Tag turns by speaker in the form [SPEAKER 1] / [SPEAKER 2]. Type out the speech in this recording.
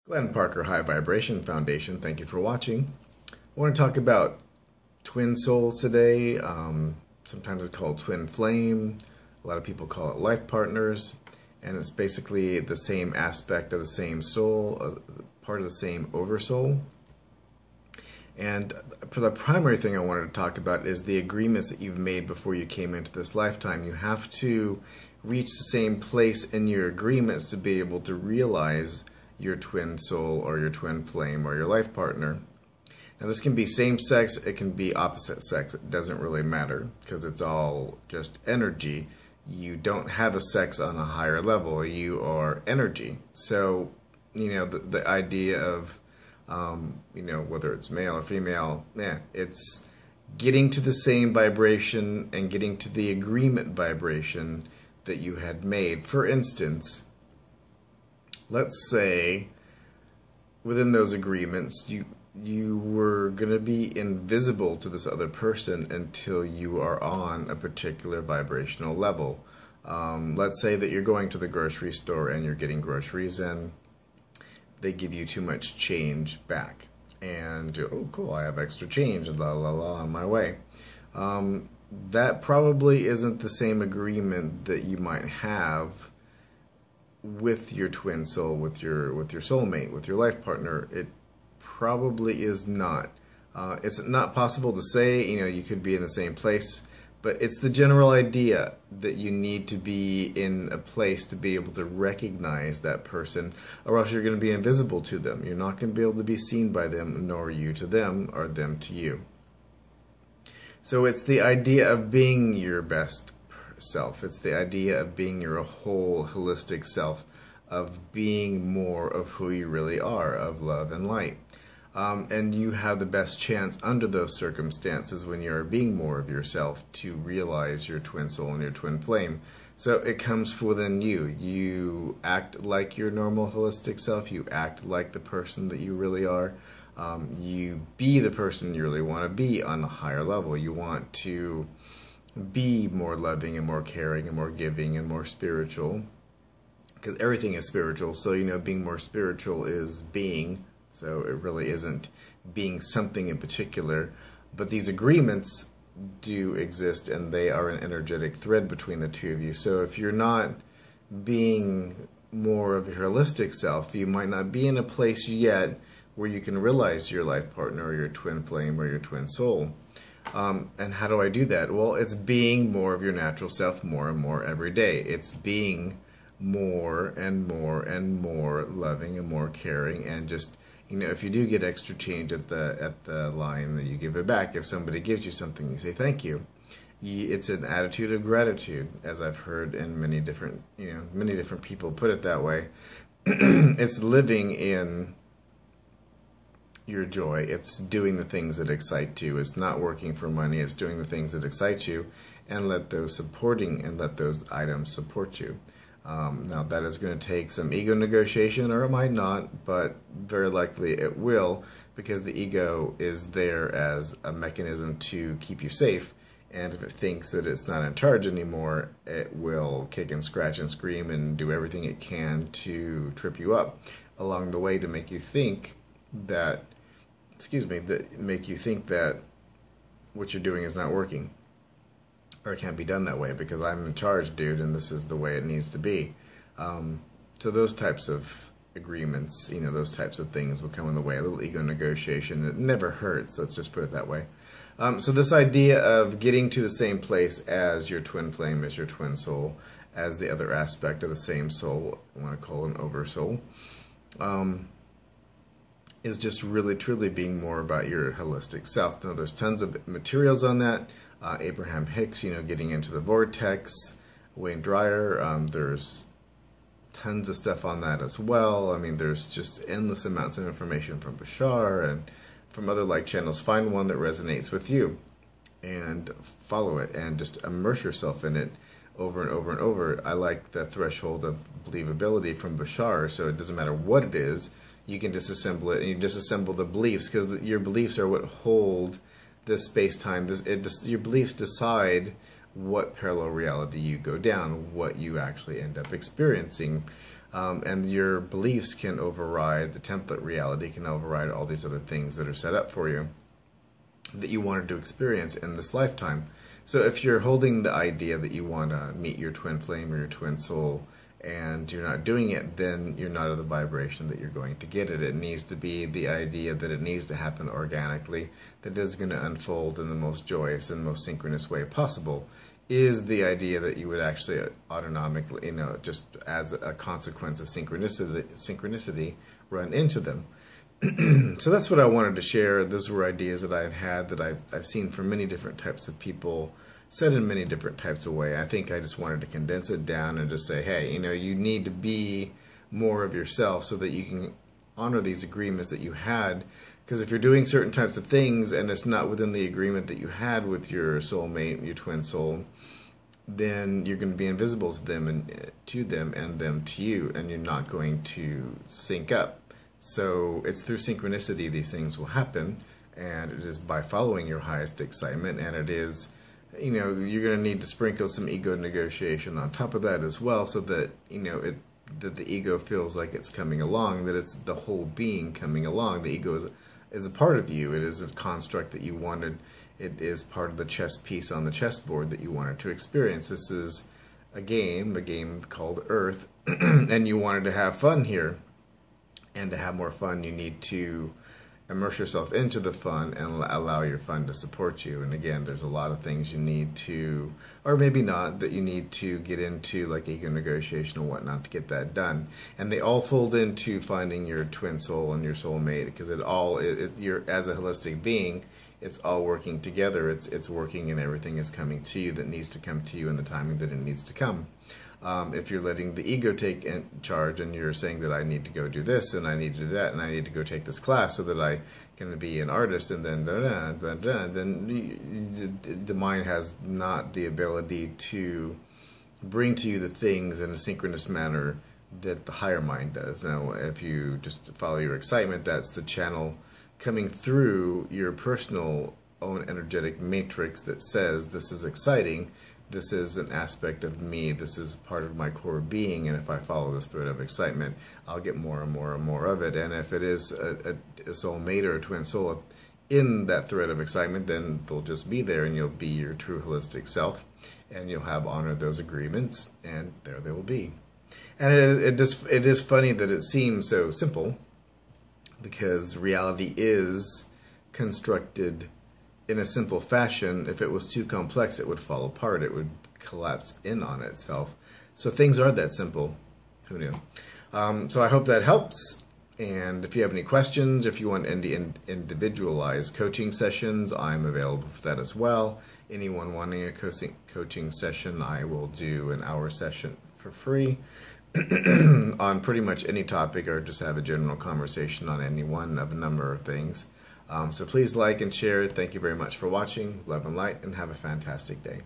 [SPEAKER 1] Glenn Parker High Vibration Foundation, thank you for watching. I want to talk about twin souls today. Sometimes it's called twin flame. A lot of people call it life partners. And it's basically the same aspect of the same soul, part of the same oversoul. And for the primary thing I wanted to talk about is the agreements that you've made before you came into this lifetime. You have to reach the same place in your agreements to be able to realize your twin soul or your twin flame or your life partner. Now this can be same sex, it can be opposite sex, it doesn't really matter because it's all just energy. You don't have a sex on a higher level, you are energy. So, the idea of, whether it's male or female, it's getting to the same vibration and getting to the agreement vibration that you had made. For instance, let's say within those agreements you were going to be invisible to this other person until you are on a particular vibrational level. Let's say that you're going to the grocery store and you're getting groceries and they give you too much change back. And, oh cool, I have extra change, la la la, on my way. That probably isn't the same agreement that you might have with your twin soul, with your soulmate, with your life partner. It probably is not. It's not possible to say, you could be in the same place, but it's the general idea that you need to be in a place to be able to recognize that person, or else you're going to be invisible to them. You're not going to be able to be seen by them, nor you to them, or them to you. So it's the idea of being your best self. It's the idea of being your whole holistic self, of being more of who you really are, of love and light. And you have the best chance under those circumstances when you're being more of yourself to realize your twin soul and your twin flame. So it comes within you. You act like your normal holistic self. You act like the person that you really are. You be the person you really want to be on a higher level. You want to be more loving and more caring and more giving and more spiritual, because everything is spiritual. So being more spiritual is being, so it really isn't being something in particular, but these agreements do exist and they are an energetic thread between the two of you. So if you're not being more of your holistic self, you might not be in a place yet where you can realize your life partner or your twin flame or your twin soul. And how do I do that? Well, it's being more of your natural self more and more every day. It's being more and more and more loving and more caring, and just, if you do get extra change at the line, that you give it back. If somebody gives you something, you say thank you. It's an attitude of gratitude, as I've heard in many different people put it that way. It's living in your joy. It's doing the things that excite you. It's not working for money. It's doing the things that excite you, and let those items support you. Now that is going to take some ego negotiation, or it might not, but very likely it will, because the ego is there as a mechanism to keep you safe, and if it thinks that it's not in charge anymore, it will kick and scratch and scream and do everything it can to trip you up along the way to make you think that what you're doing is not working, or it can't be done that way because I'm in charge, dude, and this is the way it needs to be. So those types of agreements, those types of things will come in the way. A little ego negotiation, it never hurts, let's just put it that way. So this idea of getting to the same place as your twin flame, as your twin soul, as the other aspect of the same soul, I want to call it an oversoul, is just really truly being more about your holistic self. Now there's tons of materials on that. Abraham-Hicks, getting into the vortex, Wayne Dyer, there's tons of stuff on that as well. I mean, there's just endless amounts of information from Bashar and from other like channels. Find one that resonates with you and follow it and just immerse yourself in it over and over and over. I like the threshold of believability from Bashar, so it doesn't matter what it is, you can disassemble it, and you disassemble the beliefs, because your beliefs are what hold this space-time. Your beliefs decide what parallel reality you go down, what you actually end up experiencing. And your beliefs can override, the template reality can override all these other things that are set up for you that you wanted to experience in this lifetime. So if you're holding the idea that you want to meet your twin flame or your twin soul, and you're not doing it, then you're not of the vibration that you're going to get it. It needs to be the idea that it needs to happen organically, that is going to unfold in the most joyous and most synchronous way possible, is the idea that you would actually autonomically, just as a consequence of synchronicity run into them. So that's what I wanted to share. Those were ideas that I had that I've seen from many different types of people, said in many different types of way. I think I just wanted to condense it down and just say, hey, you need to be more of yourself so that you can honor these agreements that you had. Because if you're doing certain types of things and it's not within the agreement that you had with your soulmate, your twin soul, then you're going to be invisible to them and them to you, and you're not going to sync up. So it's through synchronicity these things will happen, and it is by following your highest excitement, and it is, you're going to need to sprinkle some ego negotiation on top of that as well, so that, that the ego feels like it's coming along, that it's the whole being coming along. The ego is a part of you. It is a construct that you wanted. It is part of the chess piece on the chessboard that you wanted to experience. This is a game called Earth, and you wanted to have fun here. And to have more fun, you need to immerse yourself into the fun and allow your fun to support you. And again, there's a lot of things you need to, or maybe not, that you need to get into, like ego negotiation and whatnot, to get that done. And they all fold into finding your twin soul and your soulmate, because you're, as a holistic being, it's all working together. It's working, and everything is coming to you that needs to come to you in the timing that it needs to come. If you're letting the ego take in charge and you're saying that I need to go do this and I need to do that and I need to go take this class so that I can be an artist, and then then the mind has not the ability to bring to you the things in a synchronous manner that the higher mind does. Now, if you just follow your excitement, that's the channel coming through your personal own energetic matrix that says, this is exciting. This is an aspect of me. This is part of my core being, and if I follow this thread of excitement, I'll get more and more and more of it. And if it is a soulmate or a twin soul in that thread of excitement, then they'll just be there, and you'll be your true holistic self, and you'll have honored those agreements, and there they will be. And it is funny that it seems so simple, because reality is constructed in a simple fashion. If it was too complex, it would fall apart. It would collapse in on itself. So things are that simple. Who knew? So I hope that helps. And if you have any questions, if you want individualized coaching sessions, I'm available for that as well. Anyone wanting a coaching session, I will do an hour session for free on pretty much any topic, or just have a general conversation on any one of a number of things. So please like and share. Thank you very much for watching. Love and light, and have a fantastic day.